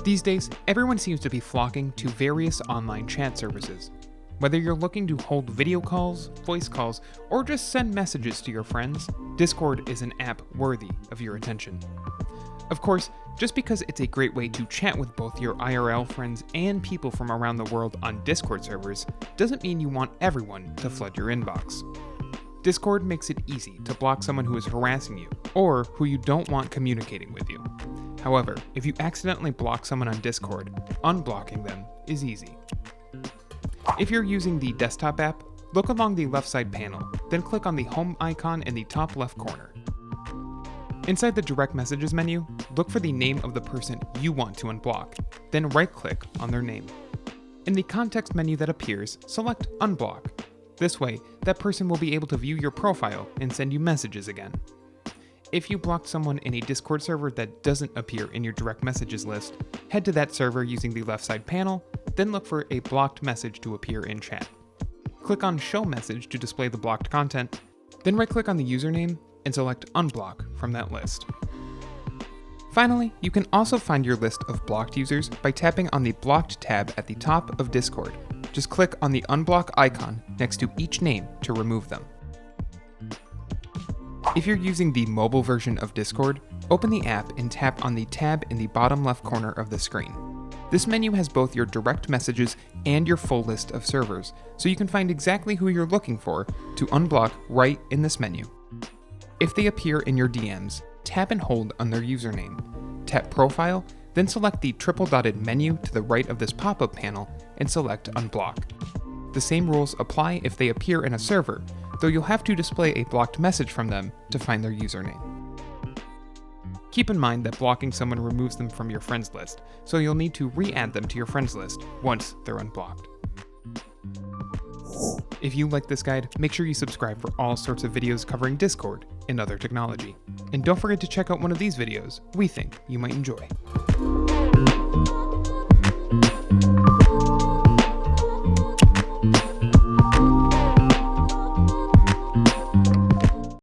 These days, everyone seems to be flocking to various online chat services. Whether you're looking to hold video calls, voice calls, or just send messages to your friends, Discord is an app worthy of your attention. Of course, just because it's a great way to chat with both your IRL friends and people from around the world on Discord servers, doesn't mean you want everyone to flood your inbox. Discord makes it easy to block someone who is harassing you, or who you don't want communicating with you. However, if you accidentally block someone on Discord, unblocking them is easy. If you're using the desktop app, look along the left side panel, then click on the home icon in the top left corner. Inside the direct messages menu, look for the name of the person you want to unblock, then right-click on their name. In the context menu that appears, select Unblock. This way, that person will be able to view your profile and send you messages again. If you blocked someone in a Discord server that doesn't appear in your direct messages list, head to that server using the left side panel, then look for a blocked message to appear in chat. Click on Show Message to display the blocked content, then right-click on the username and select Unblock from that list. Finally, you can also find your list of blocked users by tapping on the Blocked tab at the top of Discord. Just click on the Unblock icon next to each name to remove them. If you're using the mobile version of Discord, open the app and tap on the tab in the bottom left corner of the screen. This menu has both your direct messages and your full list of servers, so you can find exactly who you're looking for to unblock right in this menu. If they appear in your DMs, tap and hold on their username. Tap Profile, then select the triple dotted menu to the right of this pop-up panel and select Unblock. The same rules apply if they appear in a server, though you'll have to display a blocked message from them to find their username. Keep in mind that blocking someone removes them from your friends list, so you'll need to re-add them to your friends list once they're unblocked. If you like this guide, make sure you subscribe for all sorts of videos covering Discord and other technology. And don't forget to check out one of these videos we think you might enjoy.